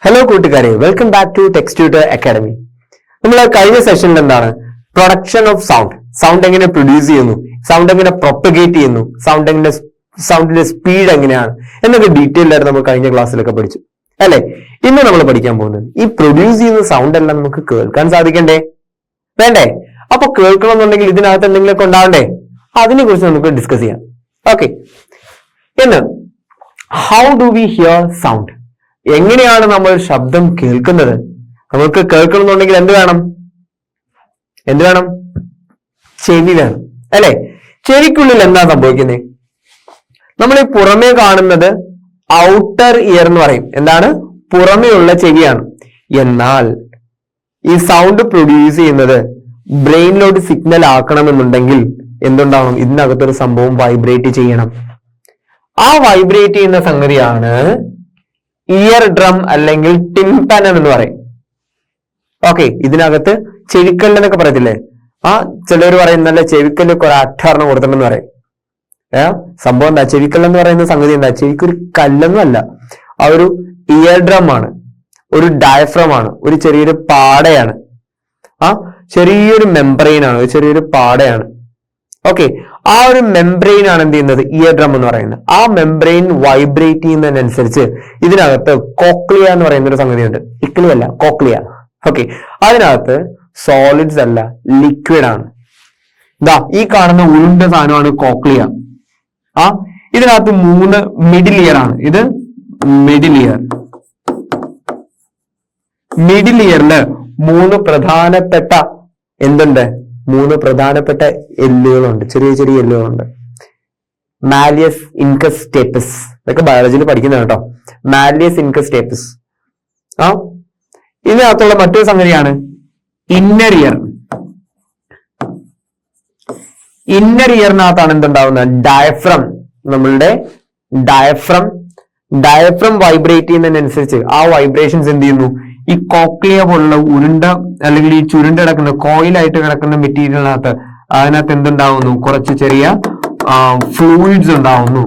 Hello കൂട്ടുകാരെ, welcome back to text tutor academy. നമ്മൾ കഴിഞ്ഞ സെഷനിൽ എന്താണ് പ്രൊഡക്ഷൻ ഓഫ് സൗണ്ട് എങ്ങനെ പ്രൊഡ്യൂസ് ചെയ്യുന്നു, സൗണ്ട് എങ്ങനെ പ്രൊപ്പഗേറ്റ് ചെയ്യുന്നു, സൗണ്ടിന്റെ സ്പീഡ് എങ്ങനെയാണ് എന്നൊക്കെ ഡീറ്റെയിൽഡ് ആയിട്ട് നമ്മൾ കഴിഞ്ഞ ക്ലാസ്സിലൊക്കെ പഠിച്ചു അല്ലെ. ഇന്ന് നമ്മൾ പഠിക്കാൻ പോകുന്നത് ഈ പ്രൊഡ്യൂസ് ചെയ്യുന്ന സൗണ്ട് എല്ലാം നമുക്ക് കേൾക്കാൻ സാധിക്കണ്ടേ, വേണ്ടേ? അപ്പൊ കേൾക്കണം എന്നുണ്ടെങ്കിൽ ഇതിനകത്ത് എന്തെങ്കിലുമൊക്കെ ഉണ്ടാവണ്ടേ? അതിനെ കുറിച്ച് നമുക്ക് ഡിസ്കസ് ചെയ്യാം. ഓക്കെ, എന്ന് how do we here sound? എങ്ങനെയാണ് നമ്മൾ ശബ്ദം കേൾക്കുന്നത്? നമുക്ക് കേൾക്കണമെന്നുണ്ടെങ്കിൽ എന്ത് വേണം? ചെവി വേണം അല്ലെ. ചെവിക്കുള്ളിൽ എന്താ സംഭവിക്കുന്നത്? നമ്മൾ ഈ പുറമേ കാണുന്നത് ഔട്ടർ ഇയർ എന്ന് പറയും. എന്താണ്? പുറമേയുള്ള ചെവിയാണ്. എന്നാൽ ഈ സൗണ്ട് പ്രൊഡ്യൂസ് ചെയ്യുന്നത് ബ്രെയിനിലോട്ട് സിഗ്നൽ ആക്കണമെന്നുണ്ടെങ്കിൽ എന്തുണ്ടാവണം? ഇതിനകത്തൊരു സംഭവം വൈബ്രേറ്റ് ചെയ്യണം. ആ വൈബ്രേറ്റ് ചെയ്യുന്ന സംഗതിയാണ് ഇയർ ഡ്രം അല്ലെങ്കിൽ ടിംപാനം എന്ന് പറയും. ഓക്കെ, ഇതിനകത്ത് ചെവിക്കല്ല് എന്നൊക്കെ പറയത്തില്ലേ? ചിലർ പറയുന്നല്ലേ ചെവിക്കല്ല് കുറെ അറ്റാറിന് കൊടുത്തിട്ടുണ്ടെന്ന് പറയും. സംഭവം എന്താ? ചെവിക്കല്ലെന്ന് പറയുന്ന സംഗതി എന്താ? ചെവിക്കൊരു കല്ലൊന്നും അല്ല, ആ ഒരു ഇയർ ഡ്രം ആണ്, ഒരു ഡയഫ്രം ആണ്, ഒരു ചെറിയൊരു പാടയാണ്, ചെറിയൊരു മെംബ്രെയിൻ ആണ്, ഒരു ചെറിയൊരു പാടയാണ്. ഓക്കെ, ആ ഒരു മെംബ്രെയിൻ ആണ് എന്ത് ചെയ്യുന്നത്? ഇയർ ഡ്രം എന്ന് പറയുന്നത്. ആ മെംബ്രെയിൻ വൈബ്രേറ്റ് ചെയ്യുന്നതിനനുസരിച്ച് ഇതിനകത്ത് കോക്ലിയ എന്ന് പറയുന്ന ഒരു സംഗതിയുണ്ട്. ഇക്ലി അല്ല, കോക്ലിയ. ഓക്കെ, അതിനകത്ത് സോളിഡ്സ് അല്ല, ലിക്വിഡ് ആണ്. ഈ കാണുന്ന ഉരുണ്ട സാധനമാണ് കോക്ലിയ. ഇതിനകത്ത് 3 മിഡിൽ ഇയർ ആണ്. ഇത് മിഡിൽ ഇയർ. മിഡിൽ ഇയറില് 3 പ്രധാനപ്പെട്ട എന്തുണ്ട്? 3 പ്രധാനപ്പെട്ട എല്ലുകളുണ്ട്, ചെറിയ ചെറിയ എല്ലുകളുണ്ട്. മാലിയസ് ഇൻകസ് സ്റ്റേപ്പസ്, ഇതൊക്കെ ബയോളജിയിൽ പഠിക്കുന്നത് കേട്ടോ. Malleus incus stapes. ഇതിനകത്തുള്ള മറ്റൊരു സംഗതിയാണ് ഇന്നർ ഇയർ. ഇന്നർ ഇയറിനകത്താണ് എന്തുണ്ടാവുന്നത്? ഡയഫ്രം. നമ്മളുടെ ഡയഫ്രം വൈബ്രേറ്റ് ചെയ്യുന്നതിനനുസരിച്ച് ആ വൈബ്രേഷൻസ് എന്ത് ചെയ്യുന്നു? ഈ കോക്ലിയ പോലുള്ള ഉരുണ്ട അല്ലെങ്കിൽ ഈ ചുരുണ്ട കിടക്കുന്ന കോയിലായിട്ട് കിടക്കുന്ന മെറ്റീരിയലിനകത്ത് അതിനകത്ത് എന്തുണ്ടാവുന്നു? കുറച്ച് ചെറിയ ഫ്ലൂയിഡ്സ് ഉണ്ടാവുന്നു.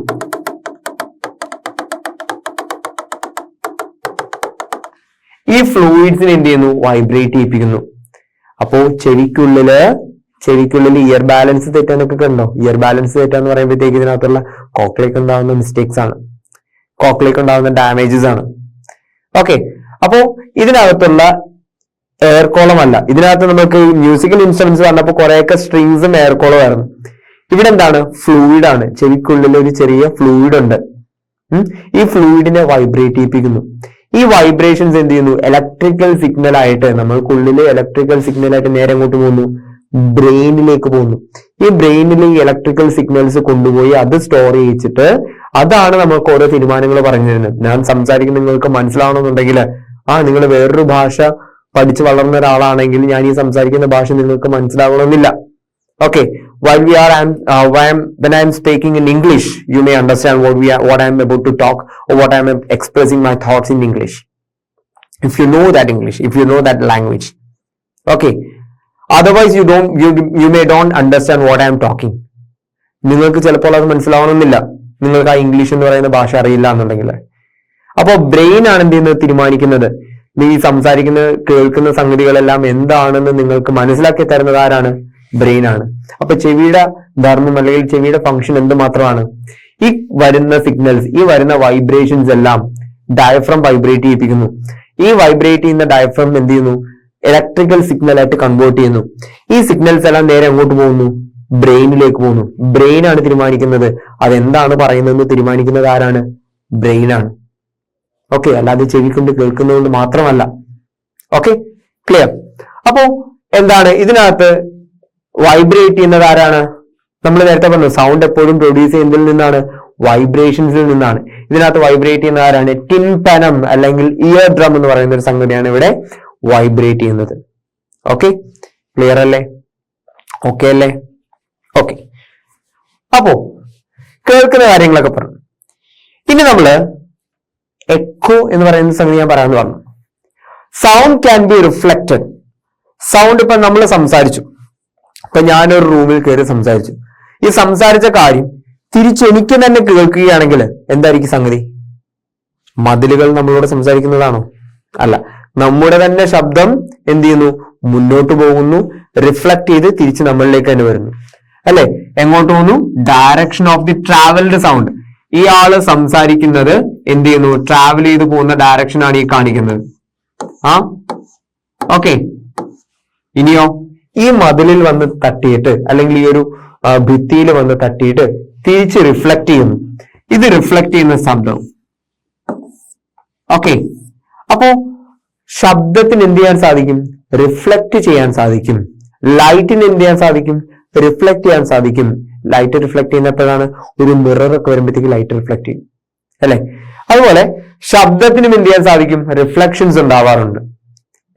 ഈ ഫ്ലൂയിഡ്സിനെ എന്ത് ചെയ്യുന്നു? വൈബ്രേറ്റ് ചെയ്യിപ്പിക്കുന്നു. അപ്പോ ചെവിക്കുള്ളില് ഇയർ ബാലൻസ് തെറ്റാനൊക്കെ ഉണ്ടോ? ഇയർ ബാലൻസ് തെറ്റാന്ന് പറയുമ്പോഴത്തേക്ക് ഇതിനകത്തുള്ള കോക്ലിയക്ക് ഉണ്ടാവുന്ന മിസ്റ്റേക്സ് ആണ്, കോക്ലിയക്ക് ഉണ്ടാവുന്ന ഡാമേജസ് ആണ്. ഓക്കെ, അപ്പോ ഇതിനകത്തുള്ള എയർ കോളം അല്ല. ഇതിനകത്ത് നമുക്ക് മ്യൂസിക്കൽ ഇൻസ്ട്രുമെന്റ്സ് പറഞ്ഞപ്പോൾ കുറെയൊക്കെ സ്ട്രിങ്സും എയർ കോളം ആയിരുന്നു. ഇവിടെ എന്താണ്? ഫ്ലൂയിഡ് ആണ്. ചെവിക്കുള്ളിൽ ഒരു ചെറിയ ഫ്ലൂയിഡ് ഉണ്ട്. ഈ ഫ്ലൂയിഡിനെ വൈബ്രേറ്റ് ചെയ്യിപ്പിക്കുന്നു. ഈ വൈബ്രേഷൻസ് എന്ത് ചെയ്യുന്നു? ഇലക്ട്രിക്കൽ സിഗ്നൽ ആയിട്ട് നമ്മൾക്കുള്ളില് ഇലക്ട്രിക്കൽ സിഗ്നൽ ആയിട്ട് നേരെ അങ്ങോട്ട് പോകുന്നു, ബ്രെയിനിലേക്ക് പോകുന്നു. ഈ ബ്രെയിനിൽ ഈ ഇലക്ട്രിക്കൽ സിഗ്നൽസ് കൊണ്ടുപോയി അത് സ്റ്റോർ ചെയ്യിച്ചിട്ട് അതാണ് നമുക്ക് ഓരോ തീരുമാനങ്ങൾ പറഞ്ഞു തരുന്നത്. ഞാൻ സംസാരിക്കുന്ന നിങ്ങൾക്ക് മനസ്സിലാവണമെന്നുണ്ടെങ്കിൽ നിങ്ങൾ വേറൊരു ഭാഷ പഠിച്ചു വളർന്ന ഒരാളാണെങ്കിൽ ഞാൻ ഈ സംസാരിക്കുന്ന ഭാഷ നിങ്ങൾക്ക് മനസ്സിലാവണമെന്നില്ല. Okay, when I am speaking in English, you may understand what I am about to talk or what I am expressing my thoughts in English. If you know that English, if you know that language, okay. Otherwise, you may don't understand what I am talking. നിങ്ങൾക്ക് ചിലപ്പോൾ അത് മനസ്സിലാവണമെന്നില്ല, നിങ്ങൾക്ക് ആ English എന്ന് പറയുന്ന ഭാഷ അറിയില്ല എന്നുണ്ടെങ്കിൽ. അപ്പോ ബ്രെയിൻ ആണ് എന്ത് ചെയ്യുന്നത്? തീരുമാനിക്കുന്നത്. നീ സംസാരിക്കുന്ന കേൾക്കുന്ന സംഗതികളെല്ലാം എന്താണെന്ന് നിങ്ങൾക്ക് മനസ്സിലാക്കി തരുന്നത് ആരാണ്? ബ്രെയിൻ ആണ്. അപ്പൊ ചെവിയുടെ ധർമ്മം അല്ലെങ്കിൽ ചെവിയുടെ ഫംഗ്ഷൻ എന്ത് മാത്രമാണ്? ഈ വരുന്ന സിഗ്നൽസ്, ഈ വരുന്ന വൈബ്രേഷൻസ് എല്ലാം ഡയഫ്രം വൈബ്രേറ്റ് ചെയ്യിപ്പിക്കുന്നു. ഈ വൈബ്രേറ്റ് ചെയ്യുന്ന ഡയഫ്രം എന്ത് ചെയ്യുന്നു? ഇലക്ട്രിക്കൽ സിഗ്നൽ ആയിട്ട് കൺവേർട്ട് ചെയ്യുന്നു. ഈ സിഗ്നൽസ് എല്ലാം നേരെ അങ്ങോട്ട് പോകുന്നു, ബ്രെയിനിലേക്ക് പോകുന്നു. ബ്രെയിൻ ആണ് തീരുമാനിക്കുന്നത്. അതെന്താണ് പറയുന്നതെന്ന് തീരുമാനിക്കുന്നത് ആരാണ്? ബ്രെയിൻ ആണ്. ഓക്കെ, അല്ലാതെ ചെവിക്കൊണ്ട് കേൾക്കുന്നതുകൊണ്ട് മാത്രമല്ല. Okay, clear? അപ്പോ എന്താണ് ഇതിനകത്ത് വൈബ്രേറ്റ് ചെയ്യുന്നത് ആരാണ്? നമ്മൾ നേരത്തെ പറഞ്ഞു സൗണ്ട് എപ്പോഴും പ്രൊഡ്യൂസ് ചെയ്യുന്നതിൽ നിന്നാണ്, വൈബ്രേഷൻസിൽ നിന്നാണ്. ഇതിനകത്ത് വൈബ്രേറ്റ് ചെയ്യുന്ന ആരാണ്? ടിംപാനം അല്ലെങ്കിൽ ഇയർ ഡ്രം എന്ന് പറയുന്ന ഒരു സംഗതിയാണ് ഇവിടെ വൈബ്രേറ്റ് ചെയ്യുന്നത്. ഓക്കെ, ക്ലിയർ അല്ലേ? ഓക്കെ അല്ലേ? ഓക്കെ, അപ്പോ കേൾക്കുന്ന കാര്യങ്ങളൊക്കെ പറഞ്ഞു. ഇനി നമ്മള് എക്കോ എന്ന് പറയുന്ന സംഗതി ഞാൻ പറയാമെന്ന് പറഞ്ഞു. Sound can be reflected. Sound ഇപ്പൊ നമ്മൾ സംസാരിച്ചു, ഇപ്പൊ ഞാനൊരു റൂമിൽ കയറി സംസാരിച്ചു. ഈ സംസാരിച്ച കാര്യം തിരിച്ച് എനിക്ക് തന്നെ കേൾക്കുകയാണെങ്കിൽ എന്തായിരിക്കും സംഗതി? മതിലുകൾ നമ്മളോട് സംസാരിക്കുന്നതാണോ? അല്ല, നമ്മുടെ തന്നെ ശബ്ദം എന്ത് ചെയ്യുന്നു, മുന്നോട്ട് പോകുന്നു, റിഫ്ലക്ട് ചെയ്ത് തിരിച്ച് നമ്മളിലേക്ക് തന്നെ വരുന്നു അല്ലെ. എങ്ങോട്ട് പോകുന്നു? Direction of the travelled sound. ഈ ആള് സംസാരിക്കുന്നത് എന്ത് ചെയ്യുന്നു, ട്രാവൽ ചെയ്ത് പോകുന്ന ഡയറക്ഷൻ ആണ് ഈ കാണിക്കുന്നത്. ഓക്കെ. ഇനിയോ, ഈ മതിലിൽ വന്ന് തട്ടിയിട്ട് അല്ലെങ്കിൽ ഈ ഒരു ഭിത്തിയിൽ വന്ന് തട്ടിയിട്ട് തിരിച്ച് റിഫ്ലക്ട് ചെയ്യുന്നു. ഇത് റിഫ്ലക്ട് ചെയ്യുന്ന ശബ്ദം. ഓക്കെ. അപ്പോ ശബ്ദത്തിന് എന്ത് ചെയ്യാൻ സാധിക്കും? റിഫ്ലക്ട് ചെയ്യാൻ സാധിക്കും. ലൈറ്റിന് എന്ത് ചെയ്യാൻ സാധിക്കും? റിഫ്ലക്ട് ചെയ്യാൻ സാധിക്കും. ലൈറ്റ് റിഫ്ലക്ട് ചെയ്യുന്നപ്പോഴാണ് ഒരു മിറർ ഒക്കെ വരുമ്പോഴത്തേക്ക് ലൈറ്റ് റിഫ്ലക്ട് ചെയ്യും അല്ലെ. അതുപോലെ ശബ്ദത്തിനും എന്ത് ചെയ്യാൻ സാധിക്കും? റിഫ്ലക്ഷൻസ് ഉണ്ടാവാറുണ്ട്.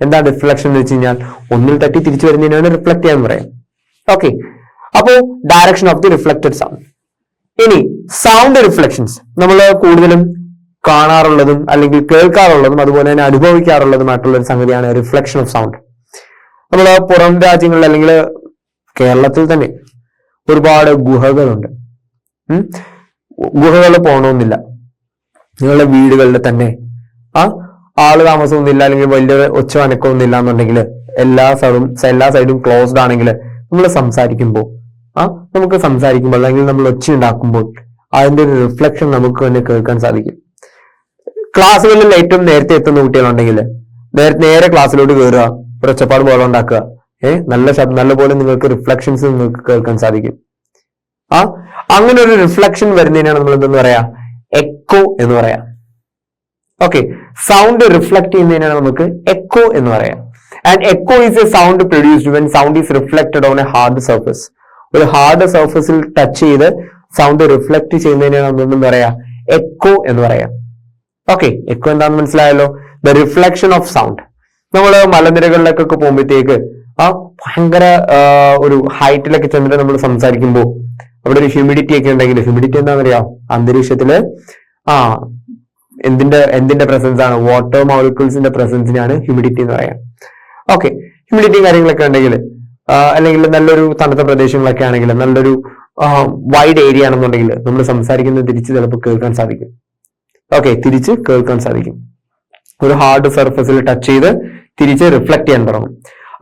എന്താണ് റിഫ്ലക്ഷൻ എന്ന് വെച്ച് കഴിഞ്ഞാൽ ഒന്നിൽ തട്ടി തിരിച്ചു വരുന്നതിനാണ് റിഫ്ലക്ട് ചെയ്യാൻ പറയാം. ഓക്കെ. അപ്പോ direction of the reflected sound. ഇനി സൗണ്ട് റിഫ്ലക്ഷൻസ് നമ്മൾ കൂടുതലും കാണാറുള്ളതും അല്ലെങ്കിൽ കേൾക്കാറുള്ളതും അതുപോലെ തന്നെ അനുഭവിക്കാറുള്ളതുമായിട്ടുള്ള ഒരു സംഗതിയാണ് റിഫ്ലക്ഷൻ ഓഫ് സൗണ്ട്. നമ്മൾ പുറം രാജ്യങ്ങളിൽ അല്ലെങ്കിൽ കേരളത്തിൽ തന്നെ ഒരുപാട് ഗുഹകളുണ്ട്. ഗുഹകൾ പോകണമെന്നില്ല. നിങ്ങളുടെ വീടുകളിൽ തന്നെ ആള് താമസമൊന്നുമില്ല അല്ലെങ്കിൽ വലിയ ഒച്ച അനക്കമൊന്നുമില്ല എന്നുണ്ടെങ്കിൽ എല്ലാ സൈഡും ക്ലോസ്ഡ് ആണെങ്കിൽ നമ്മൾ സംസാരിക്കുമ്പോൾ അല്ലെങ്കിൽ നമ്മൾ ഒച്ച ഉണ്ടാക്കുമ്പോൾ അതിന്റെ ഒരു റിഫ്ലക്ഷൻ നമുക്ക് തന്നെ കേൾക്കാൻ സാധിക്കും. ക്ലാസ്സുകളിൽ ഏറ്റവും നേരത്തെ എത്തുന്ന കുട്ടികളുണ്ടെങ്കിൽ നേരെ ക്ലാസ്സിലോട്ട് കയറുക, ഒരു ഒച്ചപ്പാട് പോലെ ഉണ്ടാക്കുക. നല്ല പോലെ നിങ്ങൾക്ക് റിഫ്ലക്ഷൻസ് നിങ്ങൾക്ക് കേൾക്കാൻ സാധിക്കും. അങ്ങനെ ഒരു റിഫ്ലക്ഷൻ വരുന്നതിനാണ് നമ്മൾ എന്തെന്ന് പറയാ? എക്കോ എന്ന് പറയാം. ഓക്കെ. സൗണ്ട് റിഫ്ലക്ട് ചെയ്യുന്നതിനാണ് നമുക്ക് എക്കോ എന്ന് പറയാം. And echo is a sound produced when sound is reflected on a hard surface. ഒരു ഹാർഡ് സർഫസിൽ ടച്ച് ചെയ്ത് സൗണ്ട് റിഫ്ലക്ട് ചെയ്യുന്നതിനാണ് നമ്മൾ എന്തെന്ന് പറയാ? എക്കോ എന്ന് പറയാം. ഓക്കെ. എക്കോ എന്താണെന്ന് മനസ്സിലായല്ലോ. The reflection of sound. നമ്മൾ മലനിരകളിലേക്കൊക്കെ പോകുമ്പോഴത്തേക്ക് ഭയങ്കര ഒരു ഹൈറ്റിലൊക്കെ ചെന്നിട്ട് നമ്മൾ സംസാരിക്കുമ്പോൾ അവിടെ ഒരു ഹ്യൂമിഡിറ്റി ഒക്കെ ഉണ്ടെങ്കിൽ, ഹ്യൂമിഡിറ്റി എന്താണെന്ന് അറിയാം? അന്തരീക്ഷത്തില് എന്തിന്റെ പ്രസൻസ് ആണ്? വാട്ടർ മോളിക്യൂൾസിന്റെ പ്രസൻസിനാണ് ഹ്യൂമിഡിറ്റി എന്ന് പറയാം. ഓക്കെ. ഹ്യൂമിഡിറ്റിയും കാര്യങ്ങളൊക്കെ ഉണ്ടെങ്കിൽ അല്ലെങ്കിൽ നല്ലൊരു തണുത്ത പ്രദേശങ്ങളൊക്കെ ആണെങ്കിൽ, നല്ലൊരു വൈഡ് ഏരിയ ആണെന്നുണ്ടെങ്കിൽ നമ്മൾ സംസാരിക്കുന്നത് തിരിച്ച് ചിലപ്പോൾ കേൾക്കാൻ സാധിക്കും. ഓക്കെ. തിരിച്ച് കേൾക്കാൻ സാധിക്കും. ഒരു ഹാർഡ് സർഫസിൽ ടച്ച് ചെയ്ത് തിരിച്ച് റിഫ്ലക്ട് ചെയ്യാൻ തുടങ്ങും.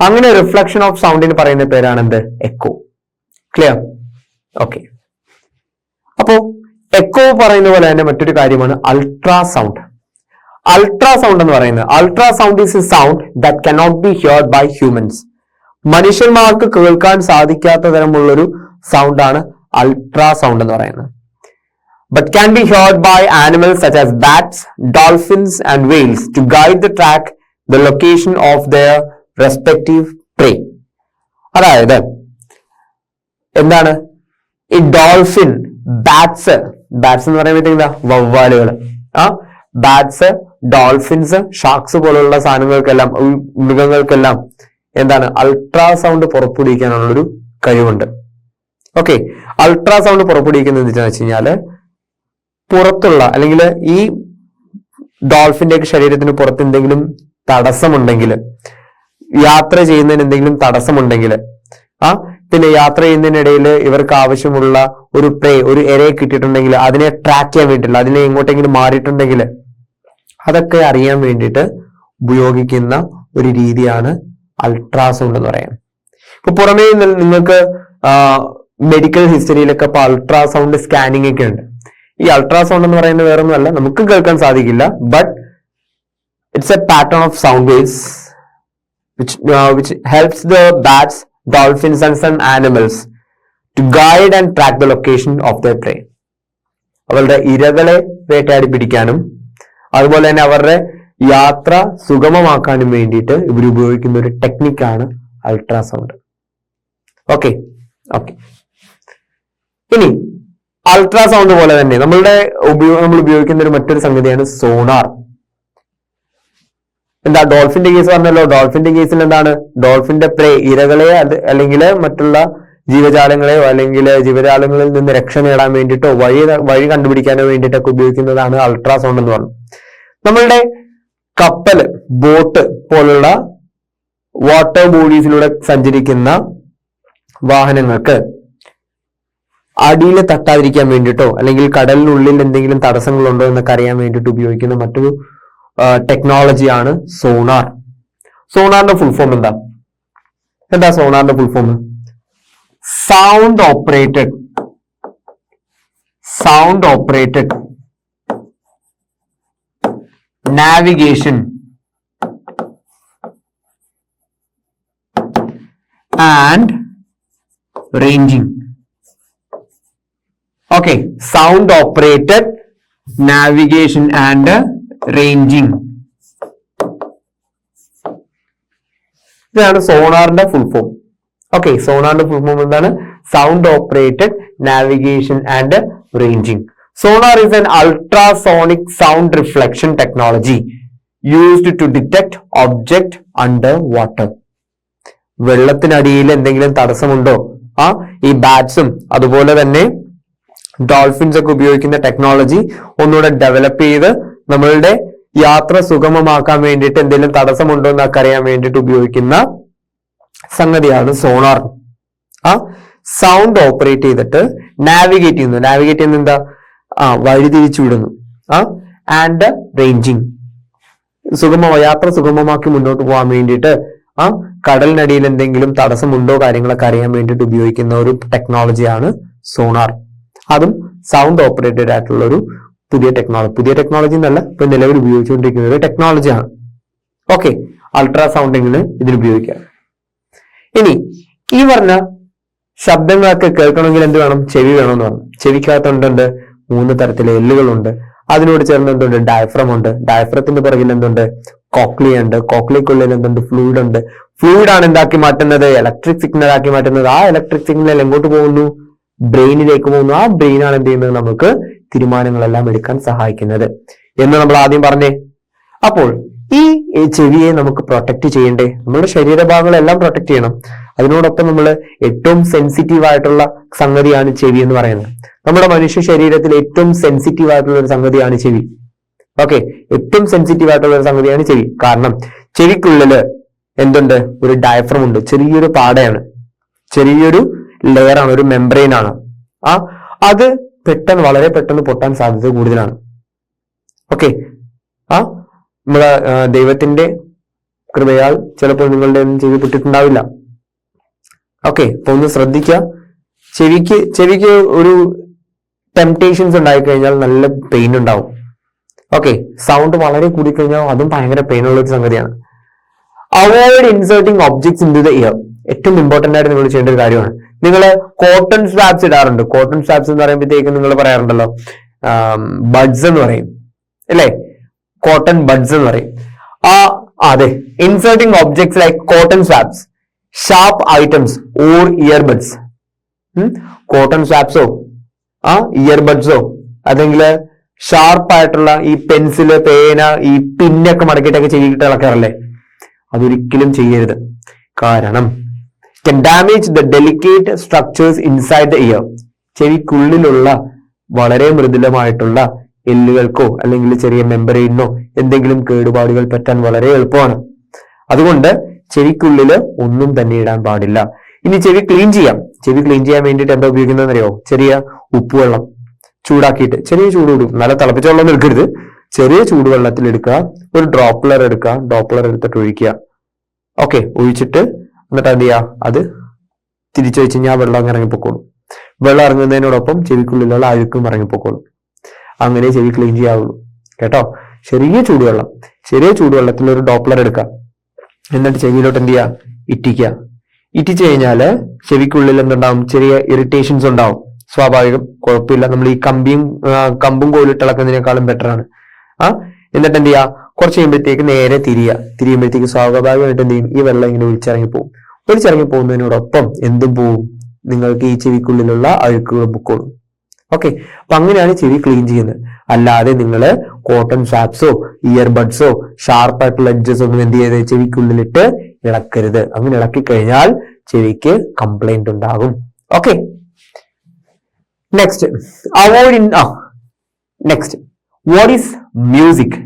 അങ്ങനെ റിഫ്ലക്ഷൻ ഓഫ് സൗണ്ടിന് പറയുന്ന പേരാണ് എന്ത്? എക്കോ. ക്ലിയർ? ഓക്കെ. അപ്പോ എക്കോ പറയുന്ന പോലെ തന്നെ മറ്റൊരു കാര്യമാണ് അൾട്രാസൗണ്ട്. അൾട്രാസൗണ്ട് എന്ന് പറയുന്നത്, ultrasound is a sound that cannot be heard by humans. മനുഷ്യന്മാർക്ക് കേൾക്കാൻ സാധിക്കാത്ത തരമുള്ളൊരു സൗണ്ടാണ് അൾട്രാസൗണ്ട് എന്ന് പറയുന്നത്. But can be heard by animals such as bats, dolphins and whales to guide the track the location of their respective prey. അതായത് എന്താണ് ഈ dolphin, bats എന്ന് പറയുമ്പോഴത്തേക്ക് വവ്വാലുകൾ, ബാറ്റ്സ്, ഡോൾഫിൻസ്, ഷാർക്സ് പോലുള്ള സാധനങ്ങൾക്കെല്ലാം, മൃഗങ്ങൾക്കെല്ലാം എന്താണ് അൾട്രാസൗണ്ട് പുറപ്പെടുവിക്കാനുള്ളൊരു കഴിവുണ്ട്. ഓക്കെ. അൾട്രാസൗണ്ട് പുറപ്പെടുവിക്കുന്നത് എന്താണെന്ന് വെച്ച് കഴിഞ്ഞാല് പുറത്തുള്ള അല്ലെങ്കിൽ ഈ ഡോൾഫിന്റെ ഒക്കെ ശരീരത്തിന് പുറത്ത് എന്തെങ്കിലും തടസ്സമുണ്ടെങ്കിൽ, യാത്ര ചെയ്യുന്നതിന് എന്തെങ്കിലും തടസ്സമുണ്ടെങ്കിൽ, പിന്നെ യാത്ര ചെയ്യുന്നതിനിടയിൽ ഇവർക്ക് ആവശ്യമുള്ള ഒരു പ്രേ, ഒരു ഇരയെ കിട്ടിയിട്ടുണ്ടെങ്കിൽ അതിനെ ട്രാക്ക് ചെയ്യാൻ വേണ്ടിയിട്ടുള്ള, അതിനെ എങ്ങോട്ടെങ്കിലും മാറിയിട്ടുണ്ടെങ്കിൽ അതൊക്കെ അറിയാൻ വേണ്ടിയിട്ട് ഉപയോഗിക്കുന്ന ഒരു രീതിയാണ് അൾട്രാസൗണ്ട് എന്ന് പറയാം. ഇപ്പൊ പുറമേ നിങ്ങൾക്ക് മെഡിക്കൽ ഹിസ്റ്ററിയിലൊക്കെ ഇപ്പൊ അൾട്രാസൗണ്ട് സ്കാനിങ് ഒക്കെ ഉണ്ട്. ഈ അൾട്രാസൗണ്ട് എന്ന് പറയുന്നത് വേറൊന്നുമല്ല, നമുക്ക് കേൾക്കാൻ സാധിക്കില്ല, but it's A pattern of sound waves which helps the bats, dolphins and some animals to guide and track the location of their prey. അവരുടെ ഇരകളെ വേട്ടയാടി പിടിക്കാനും അതുപോലെ തന്നെ അവരുടെ യാത്ര സുഗമമാക്കാനും വേണ്ടിയിട്ട് ഇവർ ഉപയോഗിക്കുന്ന ഒരു ടെക്നിക്കാണ് അൾട്രാസൗണ്ട്. ഓക്കെ. ഇനി അൾട്രാസൗണ്ട് പോലെ തന്നെ നമ്മൾ ഉപയോഗിക്കുന്ന ഒരു മറ്റൊരു സംഗതിയാണ് സോണാർ. എന്താ ഡോൾഫിന്റെ കേസ് പറഞ്ഞല്ലോ. ഡോൾഫിന്റെ കേസിൽ എന്താണ്? ഡോൾഫിന്റെ പ്രേ, ഇരകളെ അല്ലെങ്കിൽ മറ്റുള്ള ജീവജാലങ്ങളെയോ അല്ലെങ്കിൽ ജീവജാലങ്ങളിൽ നിന്ന് രക്ഷ നേടാൻ വേണ്ടിയിട്ടോ വഴി കണ്ടുപിടിക്കാനോ വേണ്ടിയിട്ടൊക്കെ ഉപയോഗിക്കുന്നതാണ് അൾട്രാസൗണ്ട് എന്ന് പറയുന്നത്. നമ്മളുടെ കപ്പല്, ബോട്ട് പോലുള്ള വാട്ടർ ബോഡീസിലൂടെ സഞ്ചരിക്കുന്ന വാഹനങ്ങൾക്ക് അടിയിൽ തട്ടാതിരിക്കാൻ വേണ്ടിയിട്ടോ അല്ലെങ്കിൽ കടലിനുള്ളിൽ എന്തെങ്കിലും തടസ്സങ്ങളുണ്ടോ എന്നൊക്കെ അറിയാൻ വേണ്ടിയിട്ട് ഉപയോഗിക്കുന്ന മറ്റൊരു ടെക്നോളജിയാണ് സോണാർ. സോണാറിന്റെ ഫുൾ ഫോം എന്താ സോണാറിന്റെ full form? Sound operated navigation and ranging. Okay, sound operated navigation and ranging, ഇതാണ് സോണാറിന്റെ ഫുൾ ഫോം. ഓക്കെ, സോണാറിന്റെ ഫുൾ ഫോം എന്താണ്? Sound operated navigation and ranging. Sonar is an ultrasonic sound reflection technology used to detect object under water. വെള്ളത്തിനടിയിൽ എന്തെങ്കിലും തടസ്സമുണ്ടോ? ഈ ബാറ്റ്സും അതുപോലെ തന്നെ dolphins ഒക്കെ ഉപയോഗിക്കുന്ന ടെക്നോളജി ഒന്നുകൂടെ ഡെവലപ്പ് ചെയ്ത് നമ്മളുടെ യാത്ര സുഗമമാക്കാൻ വേണ്ടിയിട്ട് എന്തെങ്കിലും തടസ്സമുണ്ടോ എന്നൊക്കെ അറിയാൻ വേണ്ടിയിട്ട് ഉപയോഗിക്കുന്ന സംഗതിയാണ് സോണാർ. സൗണ്ട് ഓപ്പറേറ്റ് ചെയ്തിട്ട് നാവിഗേറ്റ് ചെയ്യുന്നു എന്താ? വഴിതിരിച്ചു വിടുന്നു. ആൻഡ് റേഞ്ചിങ്, യാത്ര സുഗമമാക്കി മുന്നോട്ട് പോകാൻ വേണ്ടിയിട്ട് കടലിനടിയിൽ എന്തെങ്കിലും തടസ്സമുണ്ടോ കാര്യങ്ങളൊക്കെ അറിയാൻ വേണ്ടിയിട്ട് ഉപയോഗിക്കുന്ന ഒരു ടെക്നോളജിയാണ് സോണാർ. അതും സൗണ്ട് ഓപ്പറേറ്റഡ് ആയിട്ടുള്ള ഒരു പുതിയ ടെക്നോളജി എന്നല്ല, ഇപ്പൊ നിലവിൽ ഉപയോഗിച്ചുകൊണ്ടിരിക്കുന്ന ഒരു ടെക്നോളജിയാണ്. ഓക്കെ, അൾട്രാസൗണ്ടിങ്ങിന് ഇതിന് ഉപയോഗിക്കാം. ഇനി ഈ പറഞ്ഞ ശബ്ദങ്ങളൊക്കെ കേൾക്കണമെങ്കിൽ എന്ത് വേണം? ചെവി വേണമെന്ന് പറഞ്ഞു. ചെവിക്കകത്തുണ്ട് 3 തരത്തിലെ എല്ലുകളുണ്ട്. അതിനോട് ചേർന്ന് എന്തുണ്ട്? ഡയഫ്രം ഉണ്ട്. ഡയഫ്രത്തിന്റെ പുറകിൽ എന്തുണ്ട്? കോക്ലിയ ഉണ്ട്. കോക്ലിയക്കുള്ളിൽ എന്തുണ്ട്? ഫ്ലൂയിഡ് ഉണ്ട്. ഫ്ലൂയിഡ് ആണ് എന്താക്കി മാറ്റുന്നത്? ഇലക്ട്രിക് സിഗ്നൽ ആക്കി മാറ്റുന്നത്. ആ ഇലക്ട്രിക് സിഗ്നൽ എങ്ങോട്ട് പോകുന്നു? ബ്രെയിനിലേക്ക് പോകുന്നു. ആ ബ്രെയിൻ ആണ് എന്ത് ചെയ്യുന്നത്? നമുക്ക് തീരുമാനങ്ങളെല്ലാം എടുക്കാൻ സഹായിക്കുന്നത് എന്ന് നമ്മൾ ആദ്യം പറഞ്ഞേ. അപ്പോൾ ഈ ചെവിയെ നമുക്ക് പ്രൊട്ടക്ട് ചെയ്യണ്ടേ? നമ്മുടെ ശരീരഭാഗങ്ങളെല്ലാം പ്രൊട്ടക്ട് ചെയ്യണം. അതിനോടൊപ്പം നമ്മൾ ഏറ്റവും സെൻസിറ്റീവ് ആയിട്ടുള്ള സംഗതിയാണ് ചെവി എന്ന് പറയുന്നത്. നമ്മുടെ മനുഷ്യ ശരീരത്തിൽ ഏറ്റവും സെൻസിറ്റീവ് ആയിട്ടുള്ള ഒരു സംഗതിയാണ് ചെവി. ഓക്കെ, ഏറ്റവും സെൻസിറ്റീവ് ആയിട്ടുള്ള ഒരു സംഗതിയാണ് ചെവി. കാരണം ചെവിക്കുള്ളില് എന്തുണ്ട്? ഒരു ഡയഫ്രം ഉണ്ട്. ചെറിയൊരു പാടയാണ്, ചെറിയൊരു ലെയർ ആണ്, ഒരു മെംബ്രെയിൻ ആണ്. അത് വളരെ പെട്ടെന്ന് പൊട്ടാൻ സാധ്യത കൂടുതലാണ്. ഓക്കെ, നമ്മളെ ദൈവത്തിന്റെ കൃപയാൽ ചിലപ്പോൾ നിങ്ങളുടെ ഒന്നും ചെവി പൊട്ടിട്ടുണ്ടാവില്ല. ഓക്കെ, അപ്പൊ ഒന്ന് ശ്രദ്ധിക്കുക. ചെവിക്ക് ഒരു ടെംപ്ടേഷൻസ് ഉണ്ടായിക്കഴിഞ്ഞാൽ നല്ല പെയിൻ ഉണ്ടാവും. ഓക്കെ, സൗണ്ട് വളരെ കൂടിക്കഴിഞ്ഞാൽ അതും ഭയങ്കര പെയിൻ ഉള്ള ഒരു സംഗതിയാണ്. Avoid inserting objects into the ear. ഏറ്റവും ഇമ്പോർട്ടന്റ് ആയിട്ട് നിങ്ങൾ ചെയ്യേണ്ട ഒരു കാര്യമാണ്. നിങ്ങൾ കോട്ടൺ സ്വാബ്സ് ഇടാറുണ്ട്. കോട്ടൺ സ്വാബ്സ് എന്ന് പറയുമ്പോഴത്തേക്കും നിങ്ങൾ പറയാറുണ്ടല്ലോ ബഡ്സ് എന്ന് പറയും അല്ലേ? കോട്ടൺ ബഡ്സ് എന്ന് പറയും. അതെ, inserting objects like cotton swabs, sharp items or earbuds. കോട്ടൺ സ്വാബ്സോ ഇയർബഡ്സോ അല്ലെങ്കിൽ ഷാർപ്പായിട്ടുള്ള ഈ പെൻസില്, പേന, ഈ പിന്നൊക്കെ മടക്കിയിട്ടൊക്കെ ചെയ്തിട്ട് ഇളക്കാറല്ലേ? അതൊരിക്കലും ചെയ്യരുത്. കാരണം can damage the delicate structures inside the ear. ചെവിക്കുള്ളിലുള്ള വളരെ മൃദുലമായിട്ടുള്ള എല്ലുകൾക്കോ അല്ലെങ്കിൽ ചെറിയ മെമ്പറൈനോ എന്തെങ്കിലും കേടുപാടുകൾ പറ്റാൻ വളരെ എളുപ്പമാണ്. അതുകൊണ്ട് ചെവിക്കുള്ളില് ഒന്നും തന്നെ ഇടാൻ പാടില്ല. ഇനി ചെവി ക്ലീൻ ചെയ്യാം. ചെവി ക്ലീൻ ചെയ്യാൻ വേണ്ടിയിട്ട് എന്താ ഉപയോഗിക്കുന്നതെന്ന് അറിയോ? ചെറിയ ഉപ്പുവെള്ളം ചൂടാക്കിയിട്ട്, ചെറിയ ചൂടുകൂടും, നല്ല തിളപ്പിച്ച വെള്ളം എടുക്കരുത്, ചെറിയ ചൂടുവെള്ളത്തിൽ എടുക്കുക, ഒരു ഡ്രോപ്ലർ എടുക്കുക, ഡ്രോപ്ലർ എടുത്തിട്ട് ഒഴിക്കുക. ഓക്കെ, ഒഴിച്ചിട്ട് എന്നിട്ട് എന്ത് ചെയ്യുക? അത് തിരിച്ചു വെച്ച് കഴിഞ്ഞാൽ വെള്ളം ഇറങ്ങിപ്പോക്കോളും. വെള്ളം ഇറങ്ങുന്നതിനോടൊപ്പം ചെവിക്കുള്ളിലുള്ള അഴുക്കും ഇറങ്ങിപ്പോക്കോളും. അങ്ങനെ ചെവി ക്ലീൻ ചെയ്യാവുള്ളൂ കേട്ടോ. ചെറിയ ചൂടുവെള്ളത്തിൽ ഒരു ഡോപ്ലർ എടുക്കുക, എന്നിട്ട് ചെവിയിലോട്ട് എന്ത് ചെയ്യുക? ഇറ്റിക്കുക. ഇറ്റിച്ചു കഴിഞ്ഞാല് ചെവിക്കുള്ളിൽ എന്തുണ്ടാവും? ചെറിയ ഇറിറ്റേഷൻസ് ഉണ്ടാവും. സ്വാഭാവികം, കുഴപ്പമില്ല. നമ്മൾ ഈ കമ്പും കോലിട്ടിളക്കുന്നതിനേക്കാളും ബെറ്റർ ആണ്. എന്നിട്ട് എന്ത് ചെയ്യുക? കുറച്ച് കഴിയുമ്പോഴത്തേക്ക് നേരെ തിരിയുമ്പോഴത്തേക്ക് സ്വാഭാവികമായിട്ട് എന്ത് ചെയ്യും? ഈ വെള്ളം ഇങ്ങനെ ഒലിച്ചിറങ്ങി പോകുന്നതിനോടൊപ്പം എന്തും പോവും? നിങ്ങൾക്ക് ഈ ചെവിക്കുള്ളിലുള്ള അഴുക്കുകൾ പൊക്കോളും. ഓക്കെ, അപ്പൊ അങ്ങനെയാണ് ചെവി ക്ലീൻ ചെയ്യുന്നത്. അല്ലാതെ നിങ്ങൾ കോട്ടൺ സ്വാബ്സോ ഇയർബഡ്സോ ഷാർപ്പായിട്ടുള്ള എഡ്ജസ് ഒന്നും എന്ത് ചെയ്ത് ചെവിക്കുള്ളിലിട്ട് ഇളക്കരുത്. അങ്ങനെ ഇളക്കി കഴിഞ്ഞാൽ ചെവിക്ക് കംപ്ലൈന്റ് ഉണ്ടാകും. Okay, next what is music?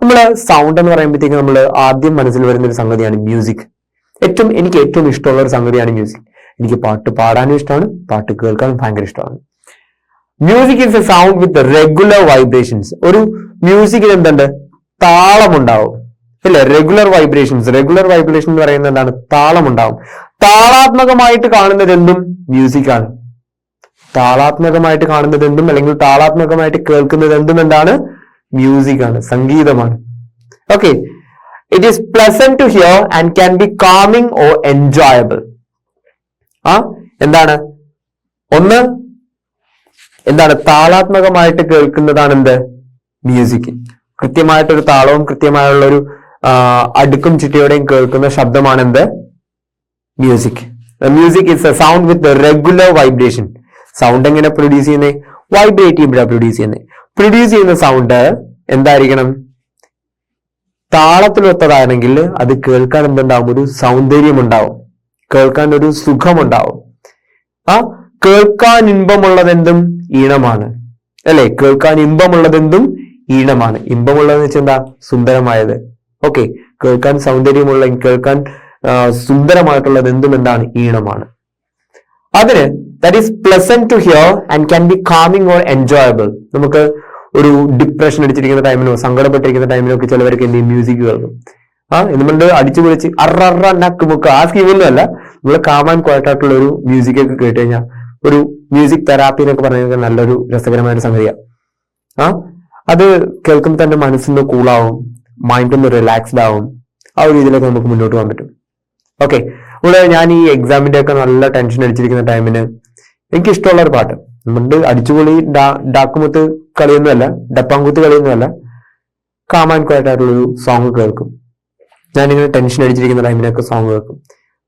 നമ്മള് സൗണ്ട് എന്ന് പറയുമ്പോഴത്തേക്ക് നമ്മൾ ആദ്യം മനസ്സിൽ വരുന്ന ഒരു സംഗതിയാണ് മ്യൂസിക്. എനിക്ക് ഏറ്റവും ഇഷ്ടമുള്ള ഒരു സംഗതിയാണ് മ്യൂസിക്. എനിക്ക് പാട്ട് പാടാനും ഇഷ്ടമാണ്, പാട്ട് കേൾക്കാനും ഭയങ്കര ഇഷ്ടമാണ്. Music is A sound with regular vibrations. ഒരു മ്യൂസിക്കിൽ എന്തുണ്ട്? താളമുണ്ടാവും ഇല്ലേ? റെഗുലർ വൈബ്രേഷൻ എന്ന് പറയുന്നത് എന്താണ്? താളമുണ്ടാവും. താളാത്മകമായിട്ട് കാണുന്നത് എന്തും മ്യൂസിക് ആണ്. താളാത്മകമായിട്ട് കാണുന്നത് എന്തും അല്ലെങ്കിൽ താളാത്മകമായിട്ട് കേൾക്കുന്നത് എന്തും എന്താണ്? മ്യൂസിക് ആണ്, സംഗീതമാണ്. Okay, it is pleasant to hear and can be calming or enjoyable. എന്താണ്? ഒന്ന് എന്താണ്? താളാത്മകമായിട്ട് കേൾക്കുന്നതാണ് എന്ത്? മ്യൂസിക്. കൃത്യമായിട്ടൊരു താളവും കൃത്യമായുള്ള ഒരു അടുക്കും ചിട്ടയോടെയും കേൾക്കുന്ന ശബ്ദമാണ് എന്ത്? Music. Music is A sound with regular vibration. Sound എങ്ങനെ പ്രൊഡ്യൂസ് ചെയ്യുന്നത്? വൈബ്രേറ്റ് ചെയ്യുമ്പോഴാണ് പ്രൊഡ്യൂസ് ചെയ്യുന്നത്. പ്രൊഡ്യൂസ് ചെയ്യുന്ന സൗണ്ട് എന്തായിരിക്കണം? താളത്തിലൊത്തതാണെങ്കിൽ അത് കേൾക്കാൻ എന്തുണ്ടാവും? ഒരു സൗന്ദര്യം ഉണ്ടാവും, കേൾക്കാൻ ഒരു സുഖമുണ്ടാവും. കേൾക്കാൻ ഇമ്പമുള്ളതെന്തും ഈണമാണ് അല്ലെ? കേൾക്കാൻ ഇമ്പമുള്ളതെന്തും ഈണമാണ്. ഇമ്പമുള്ളതെന്ന് വെച്ചാൽ എന്താ? സുന്ദരമായത്. ഓക്കെ, കേൾക്കാൻ സൗന്ദര്യമുള്ള, കേൾക്കാൻ സുന്ദരമായിട്ടുള്ളത് എന്തും എന്താണ്? ഈണമാണ്. അതിന് that is pleasant to hear and can be calming or enjoyable. നമുക്ക് ഒരു ഡിപ്രഷൻ അടിച്ചിരിക്കുന്ന ടൈമിനോ സങ്കടപ്പെട്ടിരിക്കുന്ന ടൈമിനോ ഒക്കെ ചിലവർക്ക് എന്ത് ചെയ്യും? മ്യൂസിക് കേൾക്കും. എന്നുകൊണ്ട് അടിച്ചു പൊളിച്ച് അറ നക്ക് മുക്ക് ആ സ്കീമൊന്നും അല്ല. നമ്മൾ കാമാൻ ക്വയറ്റായിട്ടുള്ള ഒരു മ്യൂസിക് ഒക്കെ കേട്ട് കഴിഞ്ഞാൽ ഒരു മ്യൂസിക് തെറാപ്പി എന്നൊക്കെ പറഞ്ഞാൽ നല്ലൊരു രസകരമായ സംഗതിയാണ്. അത് കേൾക്കുമ്പോൾ തന്നെ മനസ്സിന് കൂളാവും, മൈൻഡൊന്ന് റിലാക്സ്ഡ് ആവും. ആ ഒരു രീതിയിലൊക്കെ നമുക്ക് മുന്നോട്ട് പോകാൻ പറ്റും. ഓക്കെ, ഇവിടെ ഞാൻ ഈ എക്സാമിന്റെ ഒക്കെ നല്ല ടെൻഷൻ അടിച്ചിരിക്കുന്ന ടൈമിന് എനിക്ക് ഇഷ്ടമുള്ള ഒരു പാട്ട്, നമ്മുടെ അടിച്ചുപൊളി ഡാക്കുമുത്ത് കളിയൊന്നുമല്ല, ഡപ്പാങ്കുത്ത് കളിയൊന്നുമല്ല, കാമാൻ ക്വയറ്റായിട്ടുള്ളൊരു സോങ് കേൾക്കും. ഞാനിങ്ങനെ ടെൻഷൻ അടിച്ചിരിക്കുന്ന ടൈമിനൊക്കെ സോങ് കേൾക്കും.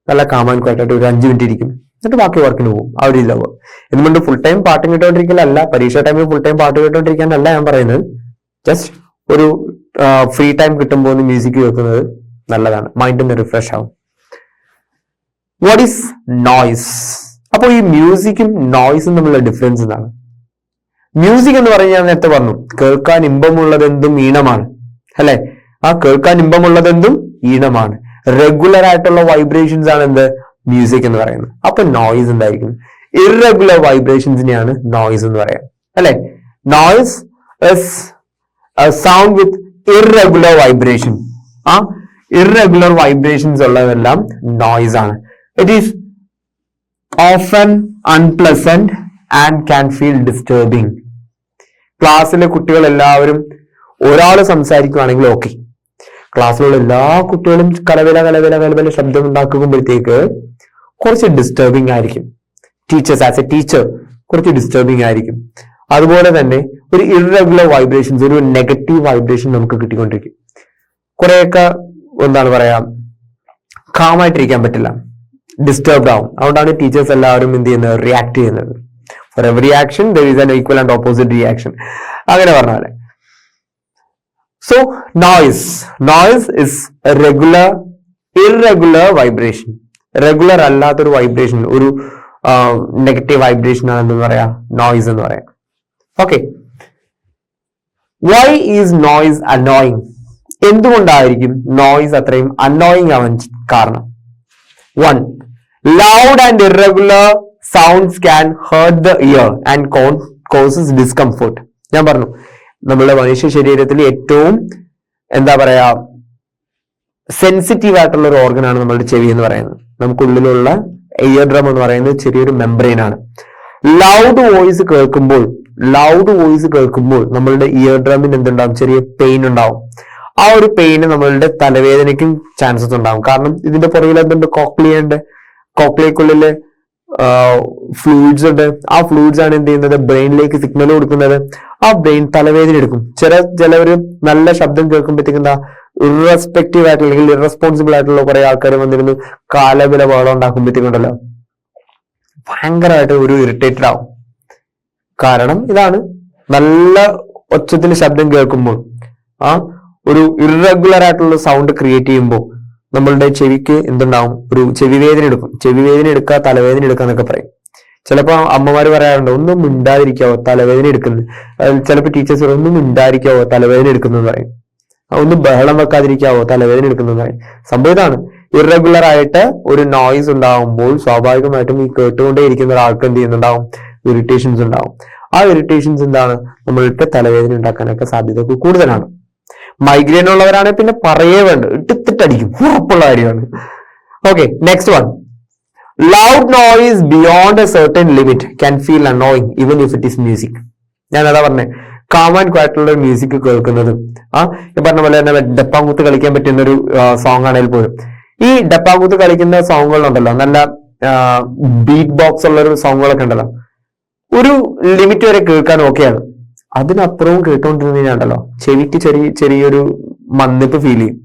നല്ല കാമാൻ ക്വയറ്റായിട്ട് ഒരു 5 മിനിറ്റ് ഇരിക്കും, എന്നിട്ട് ബാക്കി വർക്കിന് പോകും. ആ ഒരു ഇല്ലാവോ. എന്തുകൊണ്ട് ഫുൾ ടൈം പാട്ട് കേട്ടോണ്ടിരിക്കലല്ല, പരീക്ഷ ടൈമിൽ ഫുൾ ടൈം പാട്ട് കേട്ടോണ്ടിരിക്കാനല്ല ഞാൻ പറയുന്നത്. ജസ്റ്റ് ഒരു ഫ്രീ ടൈം കിട്ടുമ്പോൾ ഒന്ന് മ്യൂസിക് കേൾക്കുന്നത് നല്ലതാണ്, മൈൻഡ് ഒന്ന് റിഫ്രഷ് ആവും. What is noise? അപ്പൊ ഈ മ്യൂസിക്കും നോയ്സും തമ്മിലുള്ള ഡിഫറൻസ് എന്താണ്? മ്യൂസിക് എന്ന് പറഞ്ഞാൽ നേരത്തെ പറഞ്ഞു, കേൾക്കാൻ ഇമ്പമുള്ളതെന്തും ഈണമാണ് അല്ലെ? കേൾക്കാൻ ഇമ്പമുള്ളതെന്തും ഈണമാണ്. റെഗുലർ ആയിട്ടുള്ള വൈബ്രേഷൻസ് ആണ് എന്ത്? മ്യൂസിക് എന്ന് പറയുന്നത്. അപ്പൊ നോയ്സ് എന്തായിരിക്കും? ഇറഗുലർ വൈബ്രേഷൻസിനെയാണ് നോയ്സ് എന്ന് പറയാം അല്ലെ? Noise is A sound with irregular vibration. Irregular vibrations ഉള്ളതെല്ലാം നോയ്സ് ആണ്. It is often unpleasant and can feel disturbing. ക്ലാസ്സിലെ കുട്ടികൾ എല്ലാവരും ഒരാൾ സംസാരിക്കുകയാണെങ്കിൽ ഓക്കെ, ക്ലാസ്സിലുള്ള എല്ലാ കുട്ടികളും കലവില ശബ്ദം ഉണ്ടാക്കുമ്പോഴത്തേക്ക് കുറച്ച് ഡിസ്റ്റർബിങ് ആയിരിക്കും. ടീച്ചേഴ്സ് ആസ് എ ടീച്ചർ കുറച്ച് ഡിസ്റ്റർബിങ് ആയിരിക്കും. അതുപോലെ തന്നെ ഒരു ഇറഗുലർ വൈബ്രേഷൻസ്, ഒരു നെഗറ്റീവ് വൈബ്രേഷൻ നമുക്ക് കിട്ടിക്കൊണ്ടിരിക്കും. കുറെയൊക്കെ എന്താണ് പറയാ, കാമായിട്ടിരിക്കാൻ പറ്റില്ല, ഡിസ്റ്റർബ്ഡ് ആവും. അതുകൊണ്ടാണ് ടീച്ചേഴ്സ് എല്ലാവരും എന്ത് ചെയ്യുന്നത്? റിയാക്ട് ചെയ്യുന്നത്. For every action there is an equal and opposite reaction, അങ്ങനെ പറഞ്ഞാല്. So noise is irregular vibration. Regular അല്ലാത്തൊരു വൈബ്രേഷൻ, ഒരു നെഗറ്റീവ് വൈബ്രേഷൻ ആണെന്ന് പറയാ നോയ്സ് എന്ന് പറയാം. Okay, why is noise annoying? എന്തുകൊണ്ടായിരിക്കും നോയ്സ് അത്രയും അനോയിങ് ആവാൻ കാരണം? 1. Loud and irregular sounds can hurt the ear and causes discomfort. ഞാൻ പറഞ്ഞു, നമ്മളുടെ മനുഷ്യ ശരീരത്തിൽ ഏറ്റവും എന്താ പറയാ സെൻസിറ്റീവ് ആയിട്ടുള്ള ഒരു ഓർഗൻ ആണ് നമ്മളുടെ ചെവി എന്ന് പറയുന്നത്. നമുക്കുള്ളിലുള്ള ഇയർ ഡ്രം എന്ന് പറയുന്നത് ചെറിയൊരു മെംബ്രെയിൻ ആണ്. ലൗഡ് വോയിസ് കേൾക്കുമ്പോൾ നമ്മളുടെ ഇയർ ഡ്രമിന് എന്തുണ്ടാവും? ചെറിയ പെയിൻ ഉണ്ടാവും. ആ ഒരു പെയിന് നമ്മളുടെ തലവേദനയ്ക്കും ചാൻസസ് ഉണ്ടാവും. കാരണം ഇതിന്റെ പുറകിൽ എന്തുണ്ട്? കോക്ലിയുണ്ട്. കോക്ലിയക്കുള്ളില് ഫ്ലൂയിഡ്സ് ഉണ്ട്. ആ ഫ്ലൂയിഡ്സ് ആണ് എന്ത് ചെയ്യുന്നത്? ബ്രെയിനിലേക്ക് സിഗ്നൽ കൊടുക്കുന്നത്. ആ ബ്രെയിൻ തലവേദന എടുക്കും. ചിലവര് നല്ല ശബ്ദം കേൾക്കുമ്പോഴത്തേക്ക് എന്താ, ഇറസ്പെക്റ്റീവ് ആയിട്ടുള്ള അല്ലെങ്കിൽ ഇറസ്പോൺസിബിൾ ആയിട്ടുള്ള കുറെ ആൾക്കാർ വന്നിരുന്നു കാലവില വേളം ഉണ്ടാക്കുമ്പോഴത്തേക്കുണ്ടല്ലോ ഭയങ്കരമായിട്ട് ഒരു ഇറിറ്റേറ്റഡ് ആവും. കാരണം ഇതാണ്, നല്ല ഒച്ചത്തിൽ ശബ്ദം കേൾക്കുമ്പോൾ ഒരു ഇറഗുലർ ആയിട്ടുള്ള സൗണ്ട് ക്രിയേറ്റ് ചെയ്യുമ്പോൾ നമ്മളുടെ ചെവിക്ക് എന്തുണ്ടാവും? ഒരു ചെവി വേദന എടുക്കും. ചെവി വേദന എടുക്കുക, തലവേദന എടുക്കുക എന്നൊക്കെ പറയും. ചിലപ്പോ അമ്മമാര് പറയാറുണ്ട്, ഒന്നും മിണ്ടാതിരിക്കാവോ തലവേദന എടുക്കുന്നത്. ചിലപ്പോൾ ടീച്ചേഴ്സ് പറയും, ഒന്നും മിണ്ടാതിരിക്കാവോ തലവേദന എടുക്കുന്നതെന്ന് പറയും. ഒന്ന് ബഹളം വെക്കാതിരിക്കാവോ തലവേദന എടുക്കുന്നതെന്ന് പറയും. സംഭവം ഇതാണ്, ഇറഗുലർ ആയിട്ട് ഒരു നോയ്സ് ഉണ്ടാകുമ്പോൾ സ്വാഭാവികമായിട്ടും ഈ കേട്ടുകൊണ്ടേ ഇരിക്കുന്ന ഒരാൾക്ക് എന്ത് ചെയ്യുന്നുണ്ടാവും? ഇറിറ്റേഷൻസ് ഉണ്ടാവും. ആ ഇറിറ്റേഷൻസ് എന്താണ്? നമ്മൾക്ക് തലവേദന ഉണ്ടാക്കാനൊക്കെ സാധ്യത കൂടുതലാണ്. മൈഗ്രെയിൻ ഉള്ളവരാണെങ്കിൽ പിന്നെ പറയേ വേണ്ട, ഇട്ടിട്ടടിക്കും, ഉറപ്പുള്ള കാര്യമാണ്. Okay, next one. Loud noise beyond A certain limit can feel annoying even if it is music. ഞാൻ അതാ പറഞ്ഞേ, കാം ആൻഡ് ക്വയറ്റുള്ള മ്യൂസിക് കേൾക്കുന്നത്, ഈ പറഞ്ഞ പോലെ തന്നെ ഡപ്പാങ്കൂത്ത് കളിക്കാൻ പറ്റുന്ന ഒരു സോങ് ആണെങ്കിൽ പോലും, ഈ ഡപ്പാങ്കൂത്ത് കളിക്കുന്ന സോങ്ങുകളുണ്ടല്ലോ, നല്ല ബീറ്റ് ബോക്സ് ഉള്ള ഒരു സോങ്ങുകളൊക്കെ ഉണ്ടല്ലോ, ഒരു ലിമിറ്റ് വരെ കേൾക്കാൻ ഓക്കെയാണ്. അതിനപ്പുറവും കേട്ടോണ്ടിരുന്നുണ്ടല്ലോ ചെവിക്ക് ചെറിയൊരു മന്ദിപ്പ് ഫീൽ ചെയ്യും,